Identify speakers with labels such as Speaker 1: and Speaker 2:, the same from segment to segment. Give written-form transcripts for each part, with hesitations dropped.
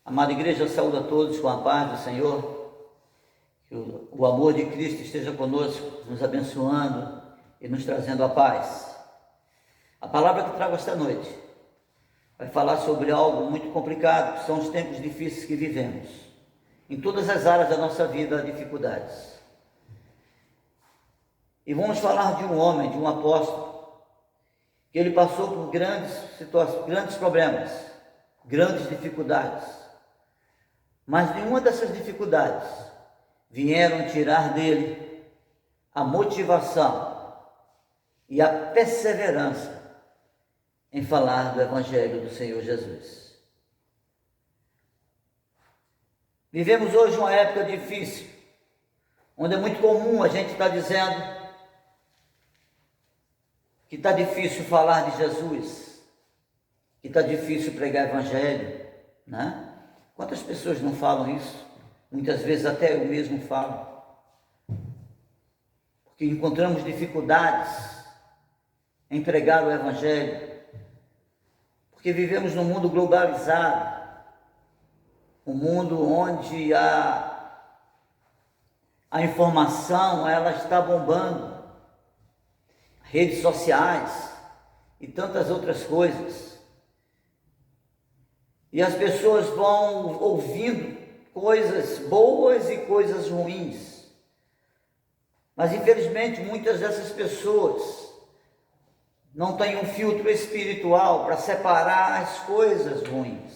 Speaker 1: Amada igreja, saúde a todos com a paz do Senhor, que o amor de Cristo esteja conosco, nos abençoando e nos trazendo a paz. A palavra que trago esta noite vai falar sobre algo muito complicado, que são os tempos difíceis que vivemos. Em todas as áreas da nossa vida há dificuldades. E vamos falar de um homem, de um apóstolo, que ele passou por grandes situações, grandes problemas, grandes dificuldades. Mas nenhuma dessas dificuldades vieram tirar dele a motivação e a perseverança em falar do Evangelho do Senhor Jesus. Vivemos hoje uma época difícil, onde é muito comum a gente estar dizendo que está difícil falar de Jesus, que está difícil pregar Evangelho, né? Quantas pessoas não falam isso? Muitas vezes até eu mesmo falo. Porque encontramos dificuldades em pregar o Evangelho. Porque vivemos num mundo globalizado. Um mundo onde a informação ela está bombando. Redes sociais e tantas outras coisas. E as pessoas vão ouvindo coisas boas e coisas ruins. Mas infelizmente muitas dessas pessoas não têm um filtro espiritual para separar as coisas ruins.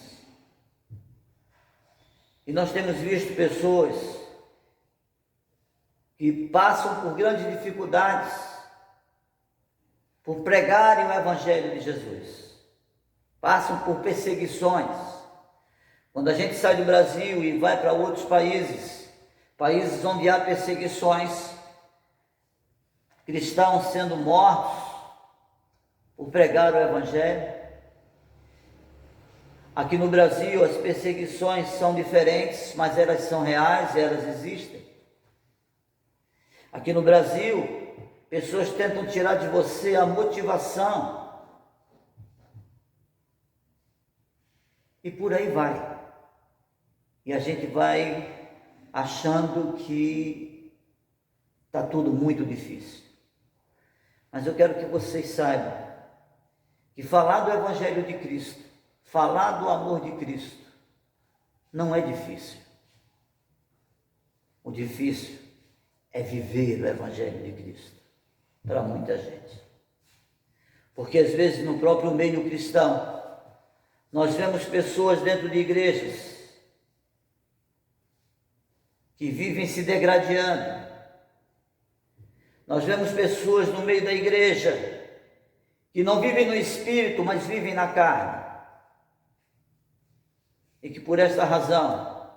Speaker 1: E nós temos visto pessoas que passam por grandes dificuldades por pregarem o Evangelho de Jesus. Passam por perseguições. Quando a gente sai do Brasil e vai para outros países onde há perseguições, cristãos sendo mortos por pregar o Evangelho. Aqui no Brasil as perseguições são diferentes, mas elas são reais, elas existem. Aqui no Brasil, pessoas tentam tirar de você a motivação. E por aí vai. E a gente vai achando que está tudo muito difícil. Mas eu quero que vocês saibam que falar do Evangelho de Cristo, falar do amor de Cristo, não é difícil. O difícil é viver o Evangelho de Cristo para muita gente. Porque às vezes no próprio meio cristão, nós vemos pessoas dentro de igrejas que vivem se degradando. Nós vemos pessoas no meio da igreja que não vivem no espírito, mas vivem na carne. E que por esta razão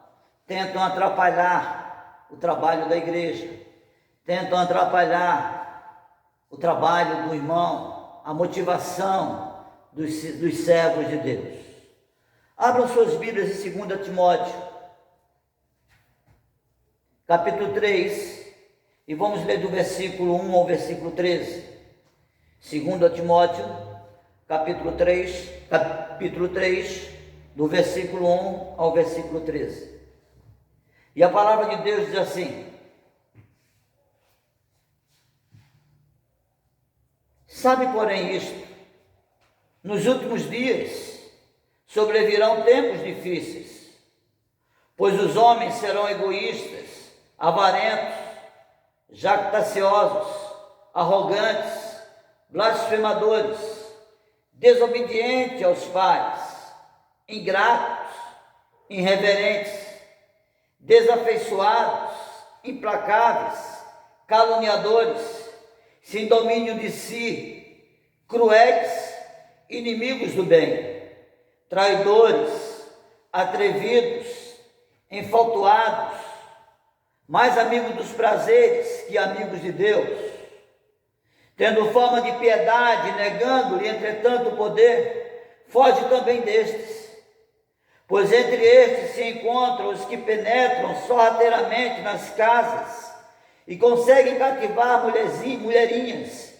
Speaker 1: tentam atrapalhar o trabalho da igreja, tentam atrapalhar o trabalho do irmão, a motivação dos servos de Deus. Abram suas Bíblias em 2 Timóteo, capítulo 3, e vamos ler do versículo 1 ao versículo 13. 2 Timóteo, capítulo 3, do versículo 1 ao versículo 13. E a palavra de Deus diz assim: sabe, porém, isto, nos últimos dias sobrevirão tempos difíceis, pois os homens serão egoístas, avarentos, jactanciosos, arrogantes, blasfemadores, desobedientes aos pais, ingratos, irreverentes, desafeiçoados, implacáveis, caluniadores, sem domínio de si, cruéis, inimigos do bem, traidores, atrevidos, enfatuados, mais amigos dos prazeres que amigos de Deus, tendo forma de piedade, negando-lhe entretanto o poder, foge também destes. Pois entre estes se encontram os que penetram sorrateiramente nas casas e conseguem cativar mulherinhas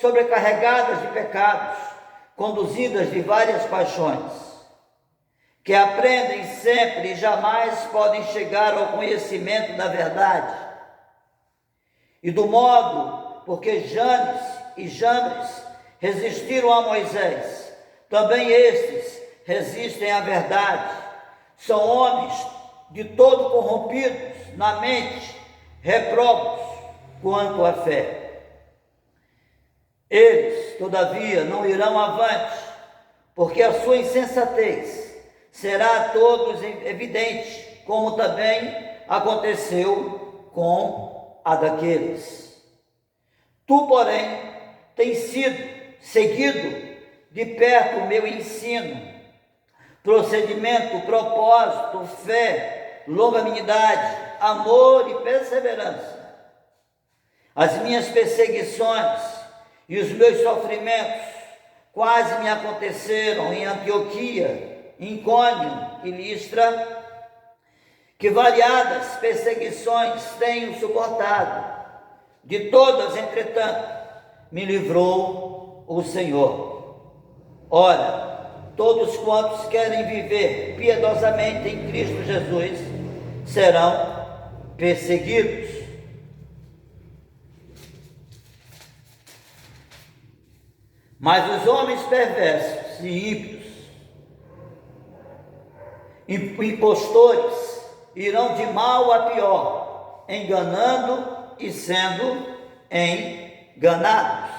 Speaker 1: sobrecarregadas de pecados, conduzidas de várias paixões. que aprendem sempre e jamais podem chegar ao conhecimento da verdade. E do modo porque Janes e Jambres resistiram a Moisés, também estes resistem à verdade. São homens de todo corrompidos na mente, reprobos quanto à fé. Eles, todavia, não irão avante, porque a sua insensatez será a todos evidente, como também aconteceu com a daqueles. Tu, porém, tens seguido de perto o meu ensino, procedimento, propósito, fé, longanimidade, amor e perseverança. As minhas perseguições e os meus sofrimentos quase me aconteceram em Antioquia, em Icônio e Listra, que variadas perseguições tenho suportado. De todas, entretanto, me livrou o Senhor. Ora, todos quantos querem viver piedosamente em Cristo Jesus serão perseguidos. Mas os homens perversos e ímpios, impostores, irão de mal a pior, enganando e sendo enganados.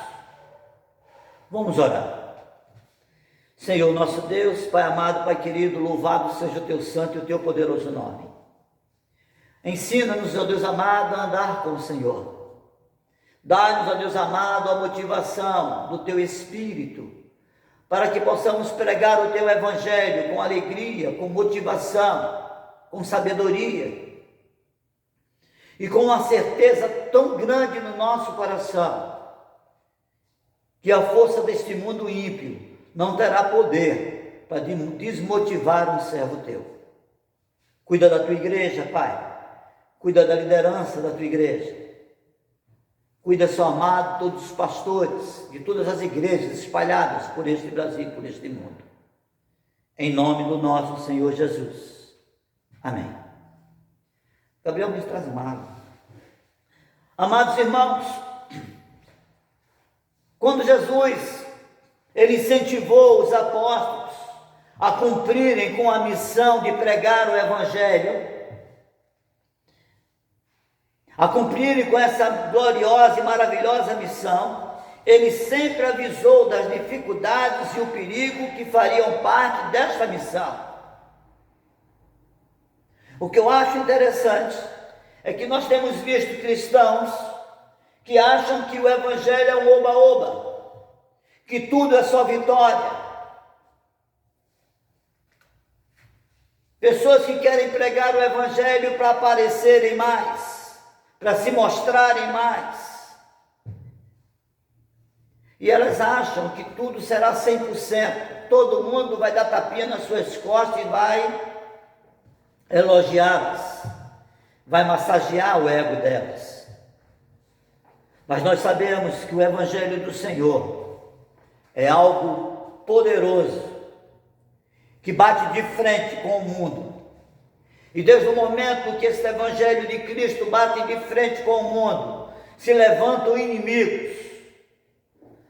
Speaker 1: Vamos orar. Senhor nosso Deus, Pai amado, Pai querido, louvado seja o teu santo e o teu poderoso nome. Ensina-nos, ó Deus amado, a andar com o Senhor. Dá-nos, ó Deus amado, a motivação do teu Espírito, para que possamos pregar o teu Evangelho com alegria, com motivação, com sabedoria e com uma certeza tão grande no nosso coração, que a força deste mundo ímpio não terá poder para desmotivar um servo teu. Cuida da tua igreja, Pai. Cuida da liderança da tua igreja. Cuida, seu amado, todos os pastores de todas as igrejas espalhadas por este Brasil, por este mundo. Em nome do nosso Senhor Jesus. Amém. Gabriel, me traz uma água. Amados irmãos, quando Jesus, ele incentivou os apóstolos a cumprirem com a missão de pregar o Evangelho, a cumprirem com essa gloriosa e maravilhosa missão, ele sempre avisou das dificuldades e o perigo que fariam parte desta missão. O que eu acho interessante é que nós temos visto cristãos que acham que o Evangelho é um oba-oba, que tudo é só vitória. Pessoas que querem pregar o Evangelho para aparecerem mais, para se mostrarem mais. E elas acham que tudo será 100%. Todo mundo vai dar tapinha nas suas costas e vai elogiá-las, vai massagear o ego delas. Mas nós sabemos que o Evangelho do Senhor é algo poderoso, que bate de frente com o mundo. E desde o momento que esse Evangelho de Cristo bate de frente com o mundo, se levantam inimigos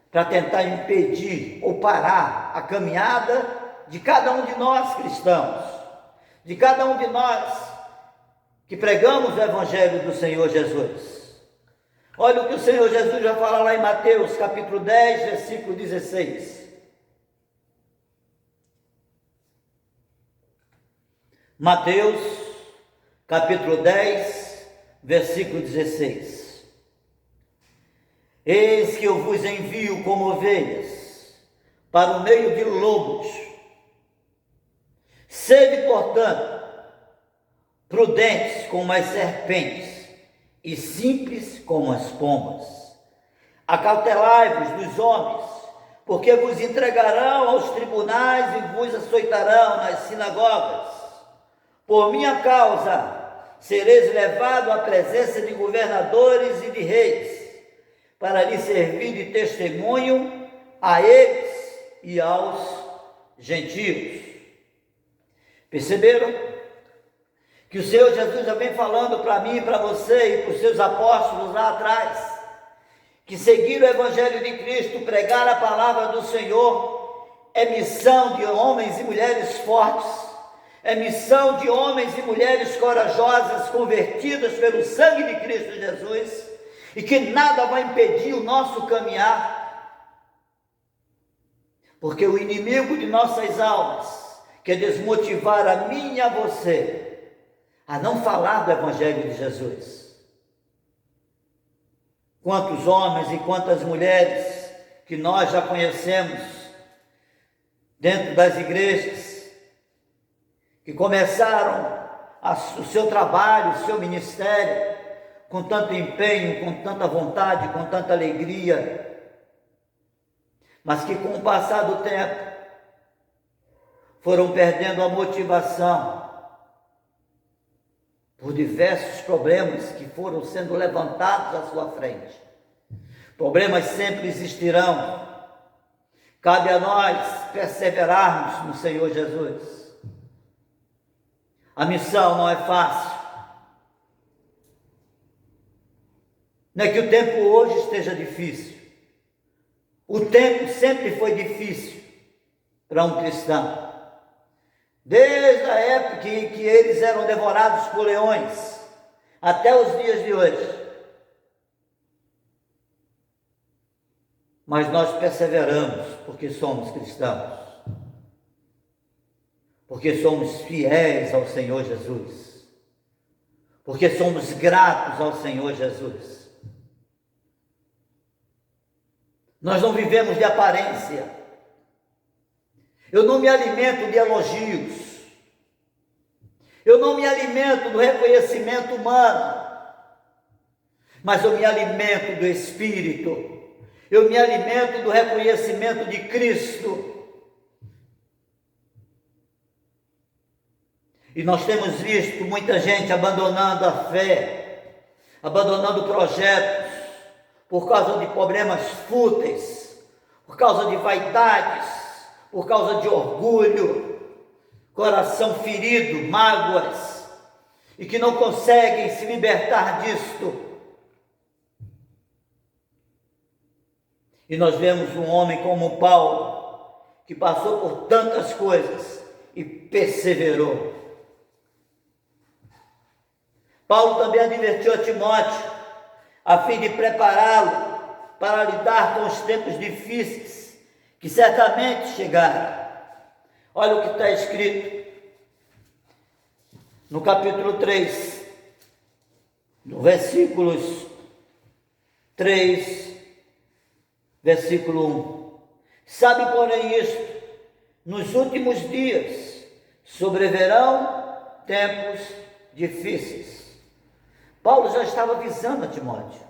Speaker 1: para tentar impedir ou parar a caminhada de cada um de nós cristãos, de cada um de nós que pregamos o Evangelho do Senhor Jesus. Olha o que o Senhor Jesus já fala lá em Mateus capítulo 10, versículo 16. Mateus, capítulo 10, versículo 16. Eis que eu vos envio como ovelhas para o meio de lobos. Sede, portanto, prudentes como as serpentes e simples como as pombas. Acautelai-vos dos homens, porque vos entregarão aos tribunais e vos açoitarão nas sinagogas. Por minha causa, sereis levado à presença de governadores e de reis, para lhe servir de testemunho a eles e aos gentios. Perceberam? Que o Senhor Jesus já vem falando para mim e para você e para os seus apóstolos lá atrás, que seguir o Evangelho de Cristo, pregar a palavra do Senhor, é missão de homens e mulheres fortes, é missão de homens e mulheres corajosas, convertidas pelo sangue de Cristo Jesus, e que nada vai impedir o nosso caminhar, porque o inimigo de nossas almas quer desmotivar a mim e a você a não falar do Evangelho de Jesus. Quantos homens e quantas mulheres que nós já conhecemos dentro das igrejas, que começaram o seu trabalho, o seu ministério, com tanto empenho, com tanta vontade, com tanta alegria, mas que com o passar do tempo foram perdendo a motivação por diversos problemas que foram sendo levantados à sua frente. Problemas sempre existirão. Cabe a nós perseverarmos no Senhor Jesus. A missão não é fácil. Não é que o tempo hoje esteja difícil. O tempo sempre foi difícil para um cristão. Desde a época que eles eram devorados por leões, até os dias de hoje. Mas nós perseveramos porque somos cristãos, porque somos fiéis ao Senhor Jesus, porque somos gratos ao Senhor Jesus. Nós não vivemos de aparência. Eu não me alimento de elogios. Eu não me alimento do reconhecimento humano. Mas eu me alimento do Espírito. Eu me alimento do reconhecimento de Cristo. E nós temos visto muita gente abandonando a fé, abandonando projetos, por causa de problemas fúteis, por causa de vaidades, por causa de orgulho, coração ferido, mágoas, e que não conseguem se libertar disto. E nós vemos um homem como Paulo, que passou por tantas coisas e perseverou. Paulo também advertiu a Timóteo, a fim de prepará-lo para lidar com os tempos difíceis, que certamente chegaram. Olha o que está escrito no capítulo 3, no versículos 3, versículo 1. Sabe, porém, isto: nos últimos dias sobrevirão tempos difíceis. Paulo já estava avisando a Timóteo.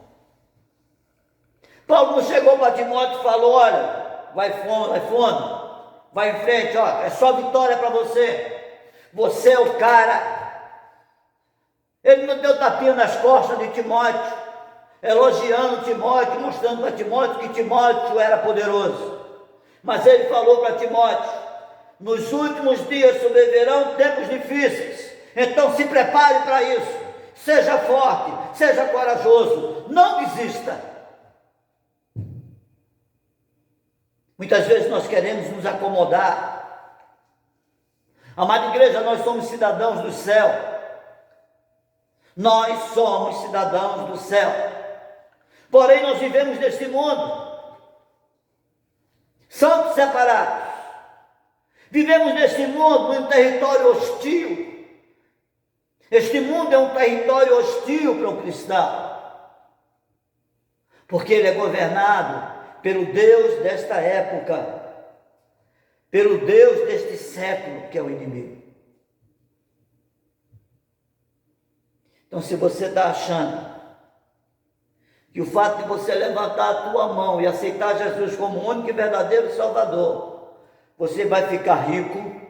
Speaker 1: Paulo não chegou para Timóteo e falou: olha, vai fundo, vai em frente, ó, é só vitória para você. Você é o cara. Ele não deu tapinha nas costas de Timóteo, elogiando Timóteo, mostrando para Timóteo que Timóteo era poderoso. Mas ele falou para Timóteo: nos últimos dias sobrevirão tempos difíceis, então se prepare para isso. Seja forte, seja corajoso, não desista. Muitas vezes nós queremos nos acomodar. Amada igreja, nós somos cidadãos do céu. Nós somos cidadãos do céu. Porém, nós vivemos neste mundo, santos separados. Vivemos neste mundo em um território hostil. Este mundo é um território hostil para um cristão, porque ele é governado pelo Deus desta época, pelo Deus deste século, que é o inimigo. Então, se você está achando que o fato de você levantar a tua mão e aceitar Jesus como o único e verdadeiro Salvador, você vai ficar rico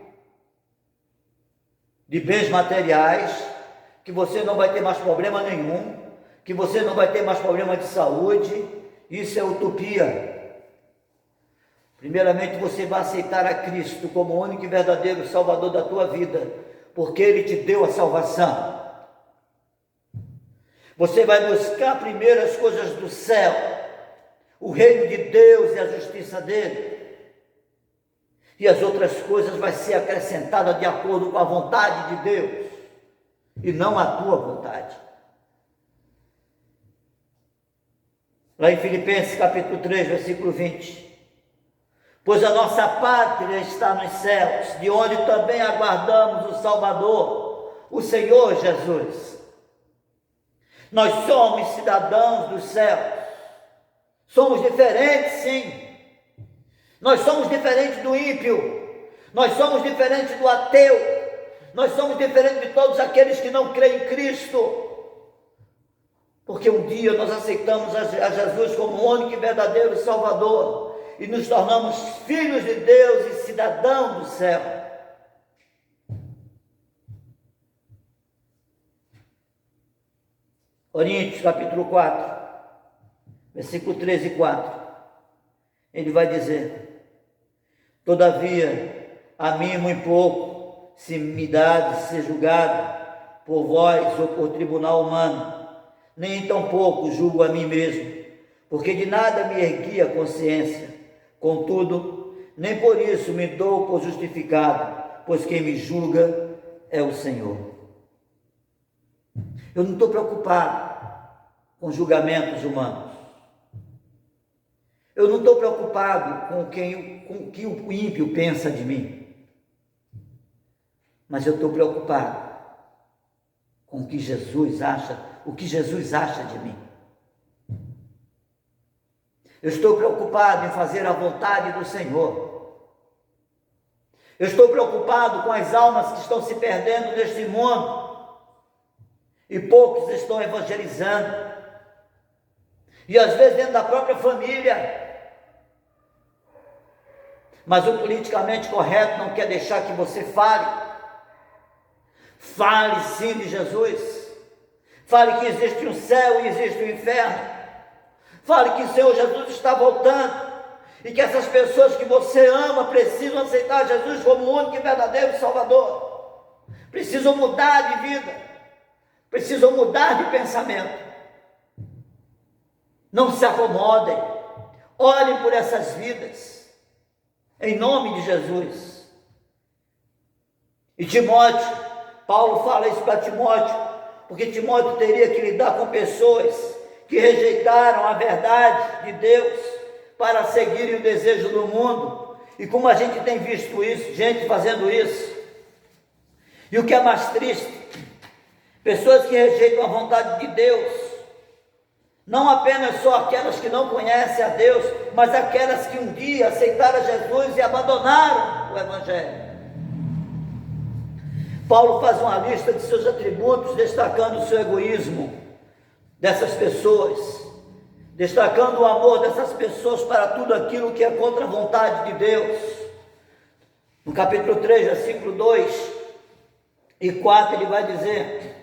Speaker 1: de bens materiais, que você não vai ter mais problema nenhum, que você não vai ter mais problema de saúde, isso é utopia. Primeiramente, você vai aceitar a Cristo como o único e verdadeiro Salvador da tua vida, porque Ele te deu a salvação. Você vai buscar primeiro as coisas do céu, o reino de Deus e a justiça dele. E as outras coisas vai ser acrescentada de acordo com a vontade de Deus, e não a tua vontade. Lá em Filipenses capítulo 3, versículo 20. Pois a nossa pátria está nos céus, de onde também aguardamos o Salvador, o Senhor Jesus. Nós somos cidadãos dos céus. Somos diferentes, sim. Nós somos diferentes do ímpio. Nós somos diferentes do ateu. Nós somos diferentes de todos aqueles que não creem em Cristo. Porque um dia nós aceitamos a Jesus como o único e verdadeiro Salvador e nos tornamos filhos de Deus e cidadãos do céu. Coríntios capítulo 4, versículo 13 e 4. Ele vai dizer: todavia, a mim muito pouco se me dá de ser julgado por vós ou por tribunal humano, nem tão pouco julgo a mim mesmo, porque de nada me ergui a consciência. Contudo, nem por isso me dou por justificado, pois quem me julga é o Senhor. Eu não estou preocupado com julgamentos humanos. Eu não estou preocupado com o que o ímpio pensa de mim. Mas eu estou preocupado com o que Jesus acha de mim. Eu estou preocupado em fazer a vontade do Senhor. Eu estou preocupado com as almas que estão se perdendo neste mundo e poucos estão evangelizando. E às vezes dentro da própria família. Mas o politicamente correto não quer deixar que você fale. Fale sim de Jesus. Fale que existe um céu e existe um inferno. Fale que o Senhor Jesus está voltando e que essas pessoas que você ama precisam aceitar Jesus como o único e verdadeiro Salvador. Precisam mudar de vida. Precisam mudar de pensamento. Não se acomodem. Olhem por essas vidas. Em nome de Jesus. E Timóteo, Paulo fala isso para Timóteo, porque Timóteo teria que lidar com pessoas que rejeitaram a verdade de Deus para seguirem o desejo do mundo. E como a gente tem visto isso, gente fazendo isso. E o que é mais triste, pessoas que rejeitam a vontade de Deus, não apenas só aquelas que não conhecem a Deus, mas aquelas que um dia aceitaram Jesus e abandonaram o Evangelho. Paulo faz uma lista de seus atributos, destacando o seu egoísmo dessas pessoas, destacando o amor dessas pessoas para tudo aquilo que é contra a vontade de Deus. No capítulo 3, versículo 2 e 4, ele vai dizer: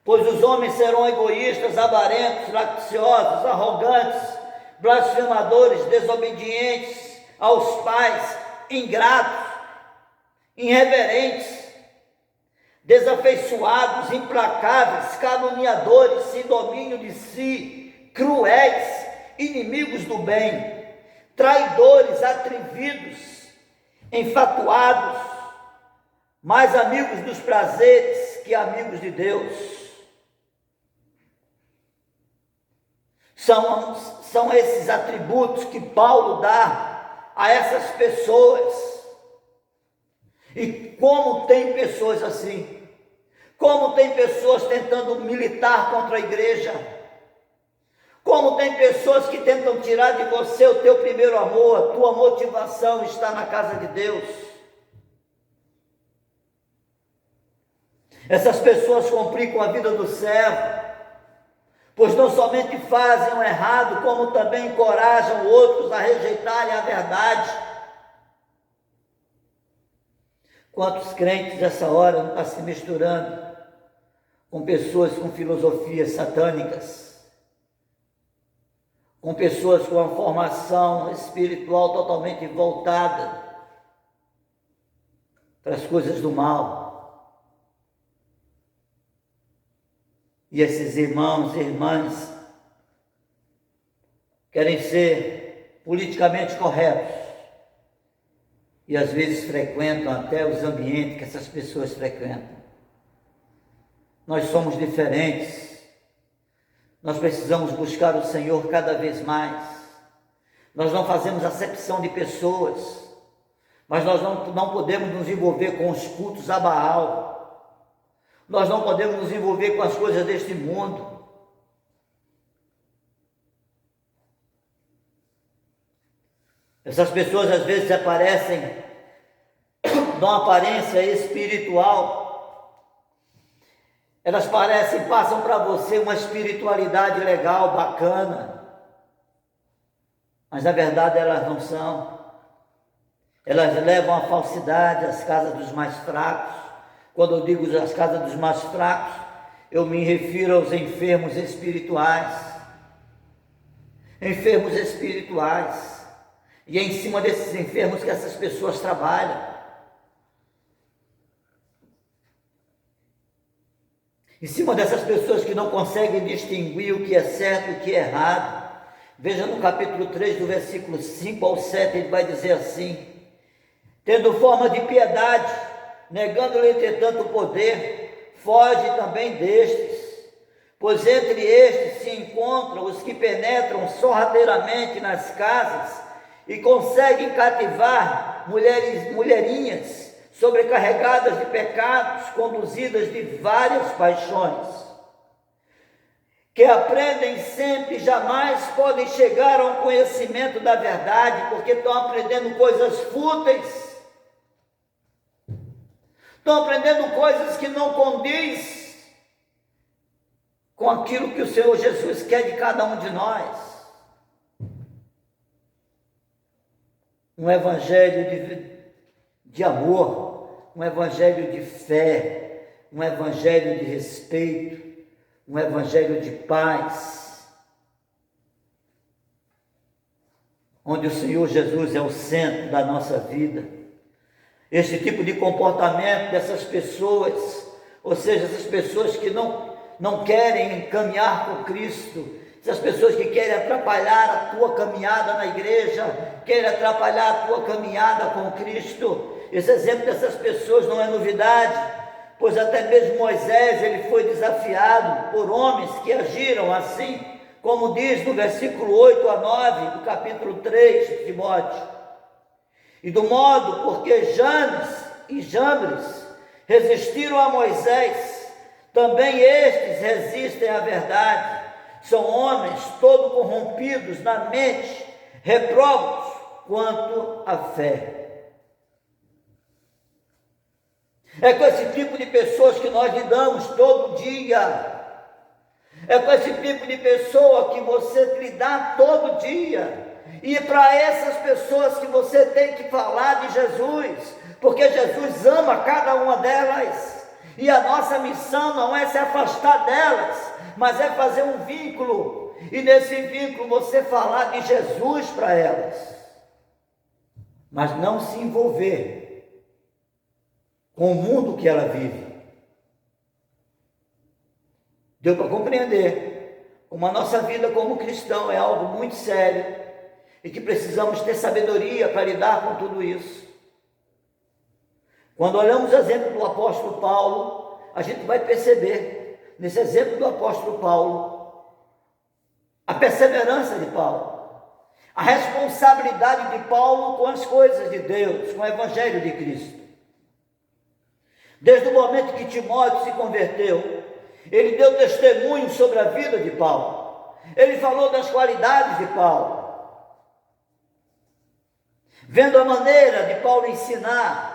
Speaker 1: pois os homens serão egoístas, avarentos, lacciosos, arrogantes, blasfemadores, desobedientes aos pais, ingratos, irreverentes, desafeiçoados, implacáveis, caluniadores, sem domínio de si, cruéis, inimigos do bem, traidores, atrevidos, enfatuados, mais amigos dos prazeres que amigos de Deus. São esses atributos que Paulo dá a essas pessoas. E como tem pessoas assim? Como tem pessoas tentando militar contra a igreja? Como tem pessoas que tentam tirar de você o teu primeiro amor, a tua motivação está na casa de Deus? Essas pessoas complicam a vida do servo, pois não somente fazem o errado, como também encorajam outros a rejeitarem a verdade. Quantos crentes nessa hora não estão se misturando com pessoas com filosofias satânicas, com pessoas com uma formação espiritual totalmente voltada para as coisas do mal. E esses irmãos e irmãs querem ser politicamente corretos e às vezes frequentam até os ambientes que essas pessoas frequentam. Nós somos diferentes. Nós precisamos buscar o Senhor cada vez mais. Nós não fazemos acepção de pessoas, mas nós não podemos nos envolver com os cultos a Baal. Nós não podemos nos envolver com as coisas deste mundo. Essas pessoas às vezes aparecem, dão aparência espiritual. Elas passam para você uma espiritualidade legal, bacana, mas na verdade elas não são. Elas levam a falsidade às casas dos mais fracos. Quando eu digo as casas dos mais fracos, eu me refiro aos enfermos espirituais. Enfermos espirituais. E é em cima desses enfermos que essas pessoas trabalham. Em cima dessas pessoas que não conseguem distinguir o que é certo e o que é errado. Veja no capítulo 3, do versículo 5 ao 7, ele vai dizer assim: tendo forma de piedade, negando-lhe entretanto o poder, foge também destes. Pois entre estes se encontram os que penetram sorrateiramente nas casas e conseguem cativar mulherinhas, sobrecarregadas de pecados, conduzidas de várias paixões, que aprendem sempre, jamais podem chegar ao conhecimento da verdade, porque estão aprendendo coisas fúteis, estão aprendendo coisas que não condiz com aquilo que o Senhor Jesus quer de cada um de nós. Um evangelho de amor, um evangelho de fé, um evangelho de respeito, um evangelho de paz, onde o Senhor Jesus é o centro da nossa vida. Esse tipo de comportamento dessas pessoas, ou seja, essas pessoas que não querem caminhar com Cristo, essas pessoas que querem atrapalhar a tua caminhada na igreja, querem atrapalhar a tua caminhada com Cristo. Esse exemplo dessas pessoas não é novidade, pois até mesmo Moisés, ele foi desafiado por homens que agiram assim, como diz no versículo 8 a 9 do capítulo 3 de Timóteo. E do modo porque Janes e Jambres resistiram a Moisés, também estes resistem à verdade. São homens todo corrompidos na mente, repróbados quanto à fé. É com esse tipo de pessoas que nós lidamos todo dia. É com esse tipo de pessoa que você lidar todo dia. E para essas pessoas que você tem que falar de Jesus, porque Jesus ama cada uma delas. E a nossa missão não é se afastar delas, mas é fazer um vínculo, e nesse vínculo você falar de Jesus para elas, mas não se envolver com o mundo que ela vive. Deu para compreender como a nossa vida como cristão é algo muito sério e que precisamos ter sabedoria para lidar com tudo isso. Quando olhamos o exemplo do apóstolo Paulo, a gente vai perceber, nesse exemplo do apóstolo Paulo, a perseverança de Paulo, a responsabilidade de Paulo com as coisas de Deus, com o evangelho de Cristo. Desde o momento que Timóteo se converteu, ele deu testemunho sobre a vida de Paulo, ele falou das qualidades de Paulo, vendo a maneira de Paulo ensinar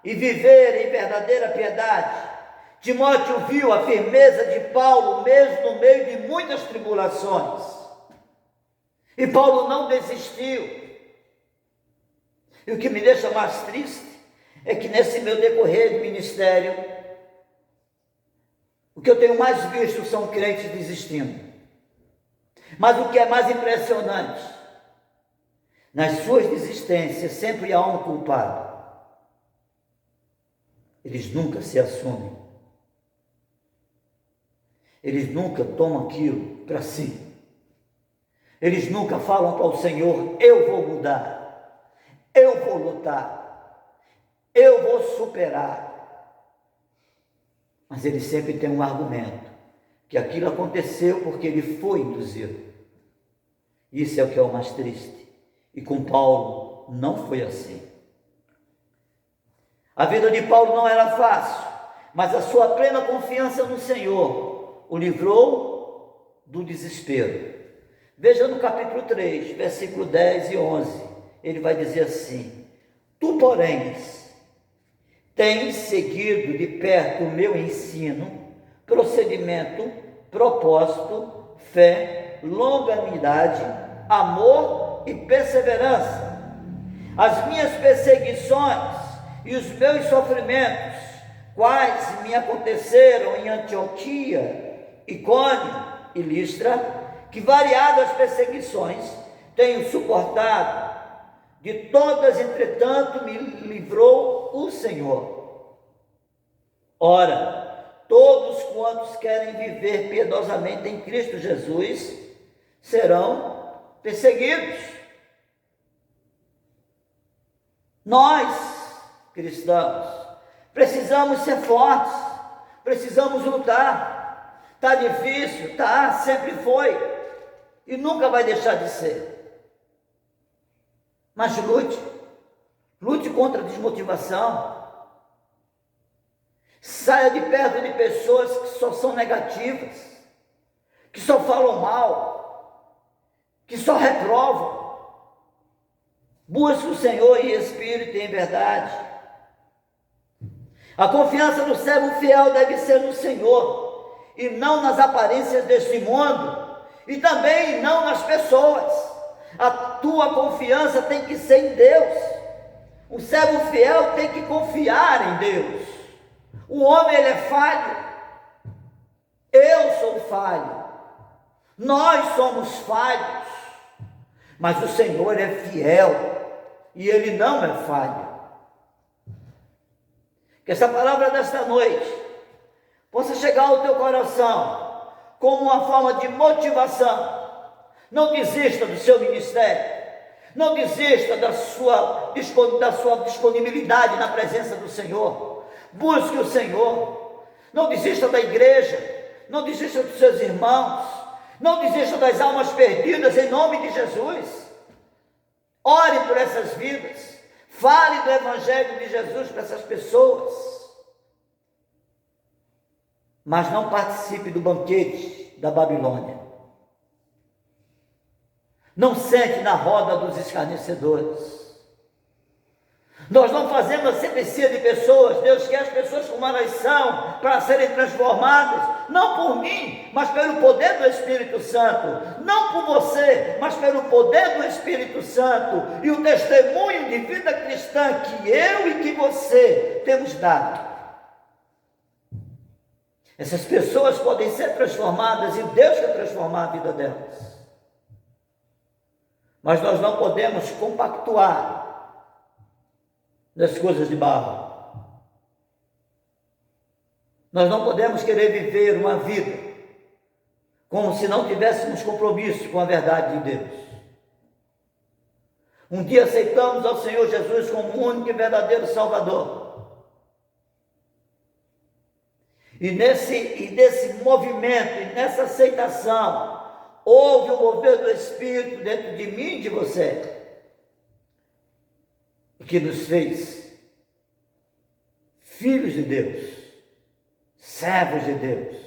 Speaker 1: e viver em verdadeira piedade. Timóteo viu a firmeza de Paulo mesmo no meio de muitas tribulações, e Paulo não desistiu. E o que me deixa mais triste é que nesse meu decorrer de ministério, o que eu tenho mais visto são crentes desistindo. Mas o que é mais impressionante, nas suas desistências sempre há um culpado. Eles nunca se assumem. Eles nunca tomam aquilo para si. Eles nunca falam para o Senhor: eu vou mudar, eu vou lutar, eu vou superar. Mas eles sempre têm um argumento, que aquilo aconteceu porque ele foi induzido. Isso é o que é o mais triste. E com Paulo não foi assim. A vida de Paulo não era fácil, mas a sua plena confiança no Senhor o livrou do desespero. Veja no capítulo 3, versículo 10 e 11, ele vai dizer assim: tu, porém, tens seguido de perto o meu ensino, procedimento, propósito, fé, longanimidade, amor e perseverança. As minhas perseguições e os meus sofrimentos, quais me aconteceram em Antioquia, Icônio e Listra, que variadas perseguições tenho suportado, de todas, entretanto, me livrou o Senhor. Ora, todos quantos querem viver piedosamente em Cristo Jesus serão perseguidos. Nós, cristãos, precisamos ser fortes, precisamos lutar. Está difícil? Tá, sempre foi e nunca vai deixar de ser. Mas lute contra a desmotivação. Saia de perto de pessoas que só são negativas, que só falam mal, que só reprovam. Busque o Senhor em espírito e em verdade. A confiança do servo fiel deve ser no Senhor, e não nas aparências deste mundo, e também não nas pessoas. A tua confiança tem que ser em Deus. O servo fiel tem que confiar em Deus. O homem, ele é falho. Eu sou falho. Nós somos falhos. Mas o Senhor é fiel e Ele não é falho. Que essa palavra desta noite possa chegar ao teu coração como uma forma de motivação. Não desista do seu ministério. Não desista da sua disponibilidade na presença do Senhor. Busque o Senhor. Não desista da igreja. Não desista dos seus irmãos. Não desista das almas perdidas, em nome de Jesus. Ore por essas vidas. Fale do Evangelho de Jesus para essas pessoas. Mas não participe do banquete da Babilônia. Não sente na roda dos escarnecedores. Nós não fazemos a sepsia de pessoas. Deus quer as pessoas como elas são, para serem transformadas, não por mim, mas pelo poder do Espírito Santo. Não por você, mas pelo poder do Espírito Santo. E o testemunho de vida cristã que eu e que você temos dado. Essas pessoas podem ser transformadas e Deus quer transformar a vida delas. Mas nós não podemos compactuar das coisas de barro. Nós não podemos querer viver uma vida como se não tivéssemos compromisso com a verdade de Deus. Um dia aceitamos ao Senhor Jesus como o único e verdadeiro Salvador. E nesse movimento, e nessa aceitação, houve o mover do Espírito dentro de mim e de você, que nos fez filhos de Deus, servos de Deus,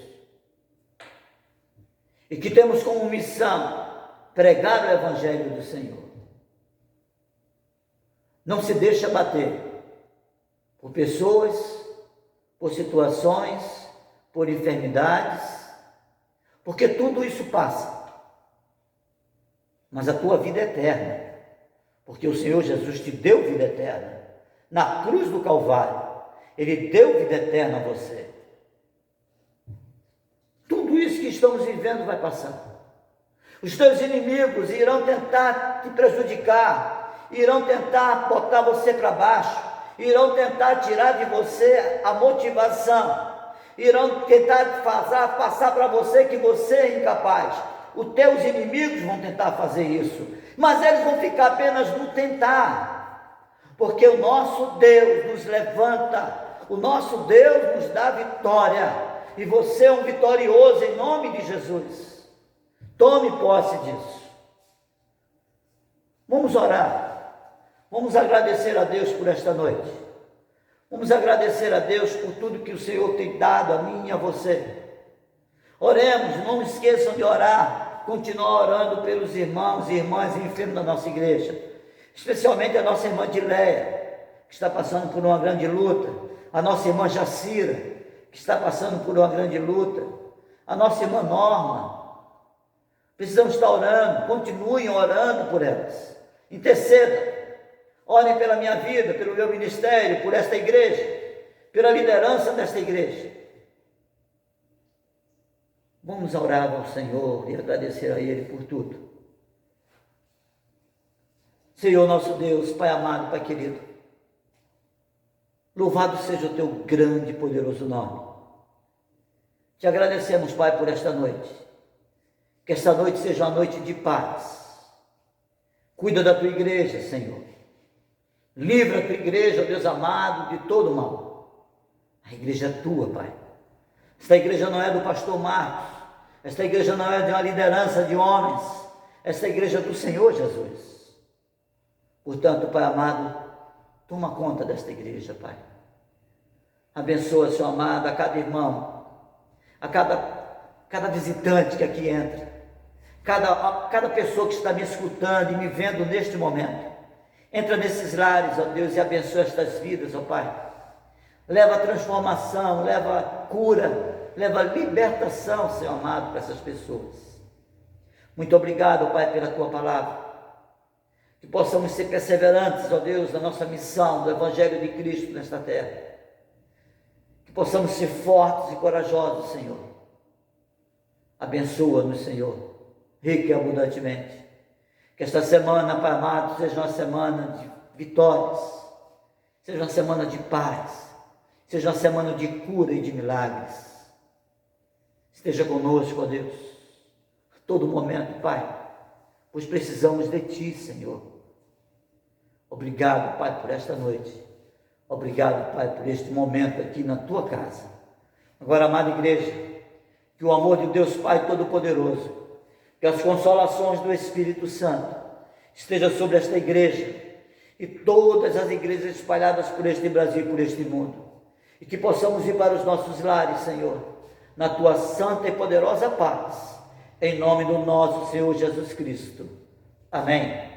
Speaker 1: e que temos como missão pregar o Evangelho do Senhor. Não se deixe abater por pessoas, por situações, por enfermidades, porque tudo isso passa, mas a tua vida é eterna, porque o Senhor Jesus te deu vida eterna. Na cruz do Calvário, Ele deu vida eterna a você. Tudo isso que estamos vivendo vai passar. Os teus inimigos irão tentar te prejudicar, irão tentar botar você para baixo, irão tentar tirar de você a motivação, irão tentar passar para você que você é incapaz. Os teus inimigos vão tentar fazer isso, mas eles vão ficar apenas no tentar, porque o nosso Deus nos levanta, o nosso Deus nos dá vitória, e você é um vitorioso em nome de Jesus. Tome posse disso. Vamos orar, vamos agradecer a Deus por esta noite, vamos agradecer a Deus por tudo que o Senhor tem dado a mim e a você. Oremos, não esqueçam de orar, continuar orando pelos irmãos e irmãs enfermos da nossa igreja, especialmente a nossa irmã Dileia, que está passando por uma grande luta, a nossa irmã Jacira, que está passando por uma grande luta, a nossa irmã Norma. Precisamos estar orando, continuem orando por elas, intercedam, orem pela minha vida, pelo meu ministério, por esta igreja, pela liderança desta igreja. Vamos orar ao Senhor e agradecer a Ele por tudo. Senhor nosso Deus, Pai amado, Pai querido, louvado seja o Teu grande e poderoso nome. Te agradecemos, Pai, por esta noite. Que esta noite seja uma noite de paz. Cuida da Tua igreja, Senhor. Livra a Tua igreja, ó Deus amado, de todo mal. A igreja é Tua, Pai. Esta igreja não é do pastor Marcos. Esta igreja não é de uma liderança de homens. Esta igreja é do Senhor Jesus. Portanto, Pai amado, toma conta desta igreja, Pai. Abençoa, Senhor amado, a cada irmão, a cada visitante que aqui entra, cada pessoa que está me escutando e me vendo neste momento. Entra nesses lares, ó Deus, e abençoa estas vidas, ó Pai. Leva transformação, leva cura, leva libertação, Senhor amado, para essas pessoas. Muito obrigado, Pai, pela Tua palavra. Que possamos ser perseverantes, ó Deus, na nossa missão do Evangelho de Cristo nesta terra. Que possamos ser fortes e corajosos, Senhor. Abençoa-nos, Senhor, rica e abundantemente. Que esta semana, Pai amado, seja uma semana de vitórias, seja uma semana de paz, seja uma semana de cura e de milagres. Esteja conosco, ó Deus, a todo momento, Pai, pois precisamos de Ti, Senhor. Obrigado, Pai, por esta noite. Obrigado, Pai, por este momento aqui na Tua casa. Agora, amada igreja, que o amor de Deus Pai Todo-Poderoso, que as consolações do Espírito Santo esteja sobre esta igreja e todas as igrejas espalhadas por este Brasil e por este mundo, e que possamos ir para os nossos lares, Senhor, na Tua santa e poderosa paz, em nome do nosso Senhor Jesus Cristo. Amém.